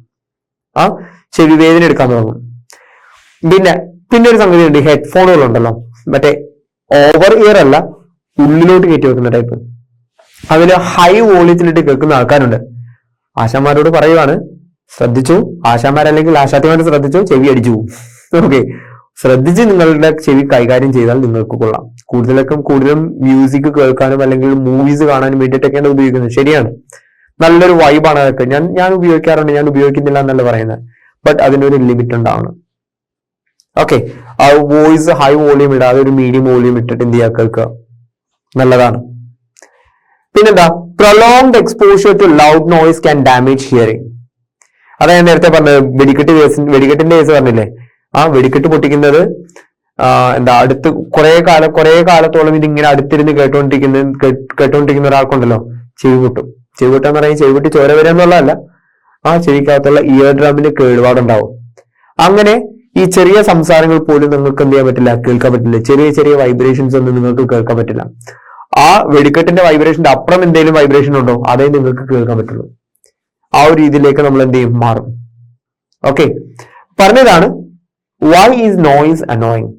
ചെവി വേദന എടുക്കാൻ തുടങ്ങും. പിന്നെ ഒരു സംഗതി ഉണ്ട്, ഹെഡ്ഫോണുകൾ ഉണ്ടല്ലോ, മറ്റേ ഓവർ ഇയർ അല്ല, ഉള്ളിലോട്ട് കയറ്റി വെക്കുന്ന ടൈപ്പ്, അതില് ഹൈ വോളിയത്തിലിട്ട് കേൾക്കുന്ന ആൾക്കാരുണ്ട്. ആശാന്മാരോട് പറയുവാണ്, ശ്രദ്ധിച്ചു, ആശാന്മാരല്ലെങ്കിൽ ആശാത്തിമാർ ശ്രദ്ധിച്ചു, ചെവി അടിച്ചു പോകും. ഓക്കെ, ശ്രദ്ധിച്ച് നിങ്ങളുടെ ചെവി കൈകാര്യം ചെയ്താൽ നിങ്ങൾക്ക് കൊള്ളാം. കൂടുതലും മ്യൂസിക് കേൾക്കാനും അല്ലെങ്കിൽ മൂവീസ് കാണാനും വേണ്ടിയിട്ടൊക്കെയാണ് ഉപയോഗിക്കുന്നത്. ശരിയാണ്, നല്ലൊരു വൈബാണ് അതൊക്കെ. ഞാൻ ഉപയോഗിക്കാറുണ്ട്, ഞാൻ ഉപയോഗിക്കുന്നില്ല എന്നല്ല പറയുന്നത്, ബട്ട് അതിനൊരു ലിമിറ്റ് ഉണ്ടാവണം. ഓക്കെ, ആ വോയിസ് ഹൈ വോളിയം ഇടാതെ ഒരു മീഡിയം വോളിയം ഇട്ടിട്ട് എന്ത് ചെയ്യാ, കേൾക്കുക, നല്ലതാണ്. പിന്നെന്താ, prolonged exposure to loud noise can damage hearing. അതാ ഞാൻ നേരത്തെ പറഞ്ഞത്, വെടിക്കെട്ടിന്റെ കേസ് പറഞ്ഞില്ലേ, ആ വെടിക്കെട്ട് പൊട്ടിക്കുന്നത് അടുത്ത് കുറെ കാലത്തോളം ഇതിങ്ങനെ അടുത്തിരുന്ന് കേട്ടോണ്ടിരിക്കുന്ന ഒരാൾക്കുണ്ടല്ലോ, ചെവി പൊട്ടാന്ന് പറയുന്നത് ചെവി പൊട്ടി ചോര വരിക എന്നുള്ളതല്ല, ആ ചെവിക്കകത്തുള്ള ഇയർ ഡ്രമ്മിന് കേടുപാടുണ്ടാവും. അങ്ങനെ ഈ ചെറിയ സംസാരങ്ങൾ പോലും നിങ്ങൾക്ക് എന്ത് ചെയ്യാൻ പറ്റില്ല, കേൾക്കാൻ പറ്റില്ല. ചെറിയ വൈബ്രേഷൻസ് ഒന്നും നിങ്ങൾക്ക് കേൾക്കാൻ പറ്റില്ല. ആ വെടിക്കെട്ടിന്റെ വൈബ്രേഷന്റെ അപ്പുറം എന്തെങ്കിലും വൈബ്രേഷൻ ഉണ്ടോ, അതേ നിങ്ങൾക്ക് കേൾക്കാൻ പറ്റുള്ളൂ. ആ ഒരു രീതിയിലേക്ക് നമ്മൾ എന്ത് ചെയ്യും, മാറും. ഓക്കെ, പറഞ്ഞതാണ് why is noise annoying?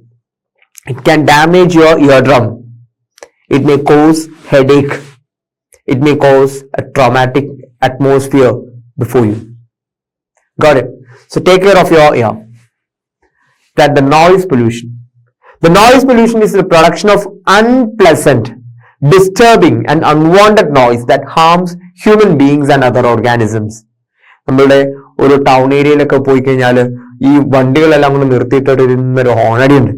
It can damage your eardrum. It may cause headache. It may cause a traumatic atmosphere before you. Got it? So take care of your ear. That the noise pollution. The noise pollution is the production of unpleasant, disturbing and unwanted noise that harms human beings and other organisms. നമ്മളുടെ ഒരു town ഏരിയയിലൊക്കെ പോയി കഴിഞ്ഞാൽ ഈ വണ്ടികളെല്ലാം കൊണ്ട് നിർത്തിയിട്ടൊരു ഹോണടിയുണ്ട്,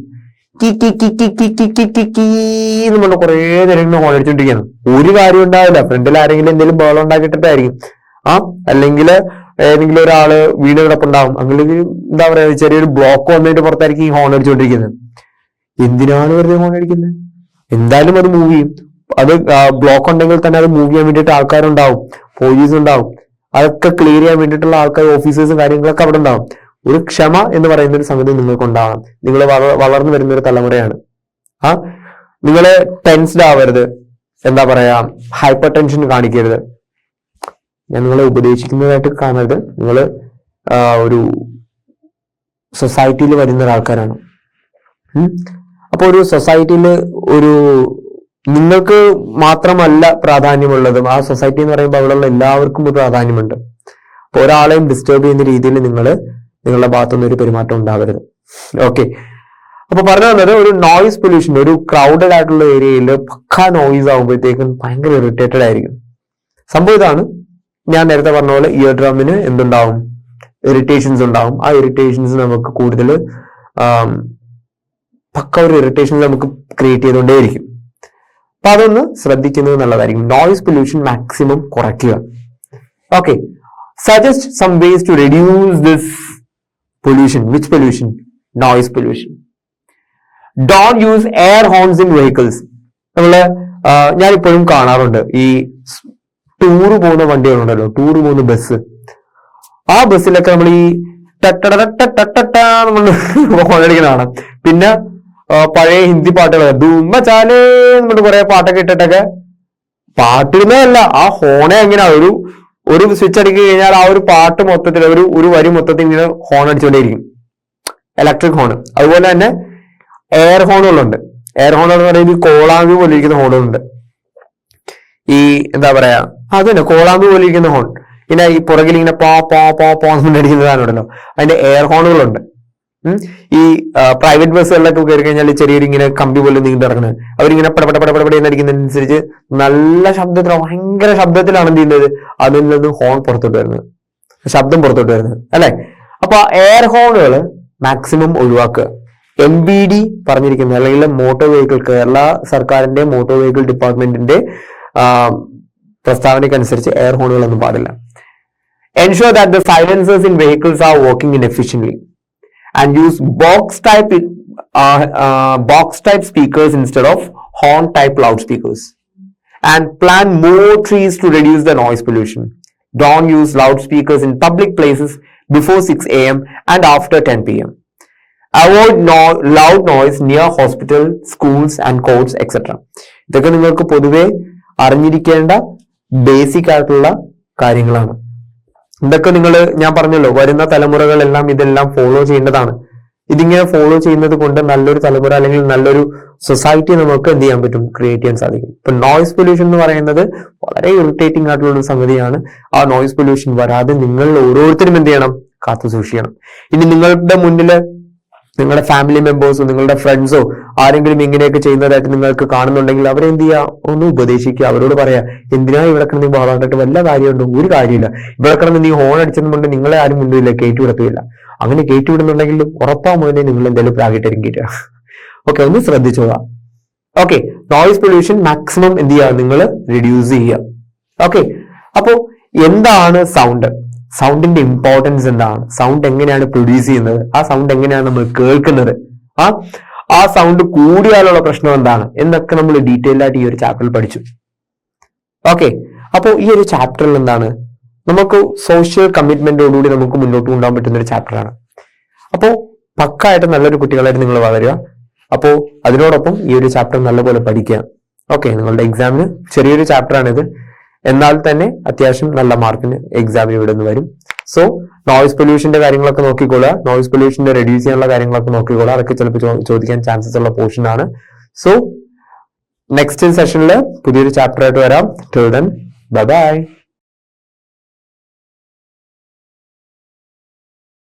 എന്ന് പറഞ്ഞ കുറെ നേരം ഹോൺ അടിച്ചോണ്ടിരിക്കുകയാണ്. ഒരു കാര്യം ഉണ്ടാവില്ല, ഫ്രണ്ടിൽ ആരെങ്കിലും എന്തെങ്കിലും ബഹളം ഉണ്ടാക്കിയിട്ടായിരിക്കും, അല്ലെങ്കിൽ ഏതെങ്കിലും ഒരാള് വീട് കിടപ്പുണ്ടാവും, അല്ലെങ്കിൽ എന്താ പറയാ ചെറിയൊരു ബ്ലോക്ക് വന്നതിന്റെ പുറത്തായിരിക്കും ഈ ഹോൺ അടിച്ചുകൊണ്ടിരിക്കുന്നത്. എന്തിനാണ് വെറുതെ ഹോൺ അടിക്കുന്നത്? എന്തായാലും അത് മൂവ് ചെയ്യും. അത് ബ്ലോക്ക് ഉണ്ടെങ്കിൽ തന്നെ അത് മൂവ് ചെയ്യാൻ വേണ്ടിയിട്ട് ആൾക്കാരുണ്ടാവും, പോലീസ് ഉണ്ടാവും, അതൊക്കെ ക്ലിയർ ചെയ്യാൻ വേണ്ടിയിട്ടുള്ള ആൾക്കാർ, ഓഫീസേഴ്സും കാര്യങ്ങളൊക്കെ അവിടെ ഉണ്ടാവും. ഒരു ക്ഷമ എന്ന് പറയുന്ന ഒരു സംഗതി നിങ്ങൾക്ക് ഉണ്ടാവണം. നിങ്ങൾ വളർന്നു വരുന്ന ഒരു തലമുറയാണ്. നിങ്ങൾ ടെൻസ്ഡ് ആവരുത്, എന്താ പറയാ ഹൈപ്പർ ടെൻഷൻ കാണിക്കരുത്. ഞാൻ നിങ്ങളെ ഉപദേശിക്കുന്നതായിട്ട് കാണരുത്. നിങ്ങൾ ഒരു സൊസൈറ്റിയിൽ വരുന്ന ഒരാൾക്കാരാണ്. അപ്പൊ ഒരു സൊസൈറ്റിയിൽ ഒരു നിങ്ങൾക്ക് മാത്രമല്ല പ്രാധാന്യമുള്ളതും, ആ സൊസൈറ്റി എന്ന് പറയുമ്പോൾ അവിടെയുള്ള എല്ലാവർക്കും ഒരു പ്രാധാന്യമുണ്ട്. അപ്പൊ ഒരാളെയും ഡിസ്റ്റർബ് ചെയ്യുന്ന രീതിയിൽ നിങ്ങളുടെ ഭാഗത്തുനിന്ന് ഒരു പെരുമാറ്റം ഉണ്ടാവരുത്. ഓക്കെ, അപ്പൊ പറഞ്ഞു തന്നത് ഒരു നോയിസ് പൊല്യൂഷൻ, ഒരു ക്രൗഡഡ് ആയിട്ടുള്ള ഏരിയയിൽ പക്ക നോയിസ് ആകുമ്പോഴത്തേക്കും ഭയങ്കര ഇറിറ്റേറ്റഡ് ആയിരിക്കും. സംഭവം ഇതാണ്, ഞാൻ നേരത്തെ പറഞ്ഞ പോലെ ഇയർ ഡ്രമ്മിന് എന്തുണ്ടാവും, ഇറിറ്റേഷൻസ് ഉണ്ടാവും. ആ ഇറിറ്റേഷൻസ് നമുക്ക് കൂടുതൽ പക്ക ഒരു ഇറിറ്റേഷൻസ് നമുക്ക് ക്രിയേറ്റ് ചെയ്തുകൊണ്ടേയിരിക്കും. അപ്പൊ അതൊന്ന് ശ്രദ്ധിക്കുന്നത് നല്ലതായിരിക്കും. നോയിസ് പൊല്യൂഷൻ മാക്സിമം കുറയ്ക്കുക. Okay, suggest some ways to reduce this pollution. Which pollution? Noise pollution. Don't use air horns in vehicles. ഞാൻ ഇപ്പോഴും കാണാറുണ്ട് ഈ ടൂറ് പോകുന്ന വണ്ടികളുണ്ടല്ലോ, ടൂറ് പോകുന്ന ബസ്. ആ ബസ്സിലൊക്കെ നമ്മൾ ഈ ഹോണടിക്കുന്നതാണ്. പിന്നെ പഴയ ഹിന്ദി പാട്ടുകൾ ധൂമചാലേ എന്നിട്ട് കുറെ പാട്ടൊക്കെ ഇട്ടിട്ടൊക്കെ, പാട്ടിടുന്നതല്ല, ആ ഹോണെ എങ്ങനെയാ ഒരു സ്വിച്ച് അടിക്കി കഴിഞ്ഞാൽ ആ ഒരു പാട്ട് മൊത്തത്തിൽ ഒരു വരി മൊത്തത്തിൽ ഇങ്ങനെ ഹോൺ അടിച്ചുകൊണ്ടേയിരിക്കും, ഇലക്ട്രിക് ഹോൺ. അതുപോലെ തന്നെ എയർ ഹോണുകളുണ്ട്. എയർ ഹോൺ എന്ന് പറയുന്നത് കോളാമ്പി പോലെ ഇരിക്കുന്ന ഹോണുകളുണ്ട്. ഈ എന്താ പറയാ, അത് തന്നെ കോളാമ്പി പോലെ ഇരിക്കുന്ന ഹോൺ. പിന്നെ ഈ പുറകിൽ ഇങ്ങനെ അടിക്കുന്ന സാധനമുണ്ടല്ലോ, അതിന്റെ എയർ ഹോണുകളുണ്ട്. ഈ പ്രൈവറ്റ് ബസ്സുകളിലൊക്കെ കയറി കഴിഞ്ഞാൽ ചെറിയൊരു ഇങ്ങനെ കമ്പി പോലെ നീണ്ടു കിടക്കുന്നത്, അവരിങ്ങനെ പടപടപടപടപടയെന്ന് അടിക്കുന്നതിനനുസരിച്ച് നല്ല ശബ്ദത്തിൽ, ഭയങ്കര ശബ്ദത്തിലാണ് എന്ത് ചെയ്യുന്നത്, അതിൽ നിന്ന് ഹോൺ പുറത്തോട്ട് വരുന്നത്, ശബ്ദം പുറത്തോട്ട് വരുന്നത് അല്ലെ. അപ്പൊ എയർ ഹോണുകൾ മാക്സിമം ഒഴിവാക്കുക. MBD പറഞ്ഞിരിക്കുന്നത്, അല്ലെങ്കിൽ മോട്ടോർ വെഹിക്കിൾ, കേരള സർക്കാരിന്റെ മോട്ടോർ വെഹിക്കിൾ ഡിപ്പാർട്ട്മെന്റിന്റെ പ്രസ്താവനയ്ക്കനുസരിച്ച് എയർ ഹോണുകളൊന്നും പാടില്ല. ensure that the silencers in vehicles are working efficiently, and use box type speakers instead of horn type loudspeakers, and plant more trees to reduce the noise pollution. Don't use loudspeakers in public places before 6 a.m. and after 10 p.m. Avoid loud noise near hospital, schools and courts, etc. ഇതൊക്കെ നിങ്ങൾക്ക് പൊതുവെ അറിഞ്ഞിരിക്കേണ്ട basic ആയിട്ടുള്ള കാര്യങ്ങളാണ്. ഇതൊക്കെ ഞാൻ പറഞ്ഞല്ലോ, വരുന്ന തലമുറകളെല്ലാം ഇതെല്ലാം ഫോളോ ചെയ്യേണ്ടതാണ്. ഇതിങ്ങനെ ഫോളോ ചെയ്യുന്നത് കൊണ്ട് നല്ലൊരു തലമുറ അല്ലെങ്കിൽ നല്ലൊരു സൊസൈറ്റി നമുക്ക് എന്ത് ചെയ്യാൻ പറ്റും, ക്രിയേറ്റ് ചെയ്യാൻ സാധിക്കും. ഇപ്പൊ നോയിസ് പൊല്യൂഷൻ എന്ന് പറയുന്നത് വളരെ ഇറിറ്റേറ്റിംഗ് ആയിട്ടുള്ള ഒരു സംഗതിയാണ്. ആ നോയിസ് പൊല്യൂഷൻ വരാതെ നിങ്ങൾ ഓരോരുത്തരും എന്ത് ചെയ്യണം, കാത്തു സൂക്ഷിക്കണം. ഇനി നിങ്ങളുടെ മുന്നില് നിങ്ങളുടെ ഫാമിലി മെമ്പേഴ്സോ നിങ്ങളുടെ ഫ്രണ്ട്സോ ആരെങ്കിലും ഇങ്ങനെയൊക്കെ ചെയ്യുന്നതായിട്ട് നിങ്ങൾക്ക് കാണുന്നുണ്ടെങ്കിൽ അവരെ എന്ത് ചെയ്യുക, ഒന്ന് ഉപദേശിക്കുക. അവരോട് പറയാ, എന്തിനാ ഇവിടെ കിടന്ന് ബഹളമായിട്ട് വല്ല കാര്യമുണ്ടോ, ഒരു കാര്യമില്ല. ഇവിടെ കിടന്ന് നീ ഹോൺ അടിച്ചതുകൊണ്ട് നിങ്ങളെ ആരും മുന്നില്ല, കയറ്റിവിടത്തില്ല. അങ്ങനെ കയറ്റിവിടുന്നുണ്ടെങ്കിൽ ഉറപ്പാകുമ്പോൾ നിങ്ങൾ എന്തെങ്കിലും പ്രാഗിട്ടായിരിക്കും കയറ്റുക. ഓക്കെ, ഒന്ന് ശ്രദ്ധിച്ചോളാം. ഓക്കെ, നോയിസ് പൊല്യൂഷൻ മാക്സിമം എന്ത് ചെയ്യുക, നിങ്ങൾ റിഡ്യൂസ് ചെയ്യുക. ഓക്കെ, അപ്പോ എന്താണ് സൗണ്ട്, സൗണ്ടിന്റെ ഇമ്പോർട്ടൻസ് എന്താണ്, സൗണ്ട് എങ്ങനെയാണ് പ്രൊഡ്യൂസ് ചെയ്യുന്നത്, ആ സൗണ്ട് എങ്ങനെയാണ് നമ്മൾ കേൾക്കുന്നത്, ആ സൗണ്ട് കൂടിയാലുള്ള പ്രശ്നം എന്താണ് എന്നൊക്കെ നമ്മൾ ഡീറ്റെയിൽ ആയിട്ട് ഈ ഒരു ചാപ്റ്ററിൽ പഠിച്ചു. ഓക്കെ, അപ്പോൾ ഈ ഒരു ചാപ്റ്ററിൽ എന്താണ്, നമുക്ക് സോഷ്യൽ കമ്മിറ്റ്മെന്റോടുകൂടി നമുക്ക് മുന്നോട്ട് കൊണ്ടുപോകാൻ പറ്റുന്ന ഒരു ചാപ്റ്ററാണ്. അപ്പോൾ പക്കായിട്ട് നല്ലൊരു കുട്ടികളായിട്ട് നിങ്ങൾ വളരുക. അപ്പോൾ അതിനോടൊപ്പം ഈ ഒരു ചാപ്റ്റർ നല്ലപോലെ പഠിക്കുക. ഓക്കെ, നിങ്ങളുടെ എക്സാമിന് ചെറിയൊരു ചാപ്റ്ററാണിത്, എന്നാൽ തന്നെ അത്യാവശ്യം നല്ല മാർക്കിന് എക്സാമിന് ഇവിടെ നിന്ന് വരും. സോ നോയിസ് പൊല്യൂഷന്റെ കാര്യങ്ങളൊക്കെ നോക്കിക്കോളുക, നോയിസ് പൊല്യൂഷന്റെ റെഡ്യൂസ് ചെയ്യാനുള്ള കാര്യങ്ങളൊക്കെ നോക്കിക്കോളുക. അതൊക്കെ ചിലപ്പോൾ ചോദിക്കാൻ ചാൻസസ് ഉള്ള പോർഷൻ ആണ്. സോ നെക്സ്റ്റ് സെഷനിൽ പുതിയൊരു ചാപ്റ്റർ ആയിട്ട് വരാം. Till then bye bye.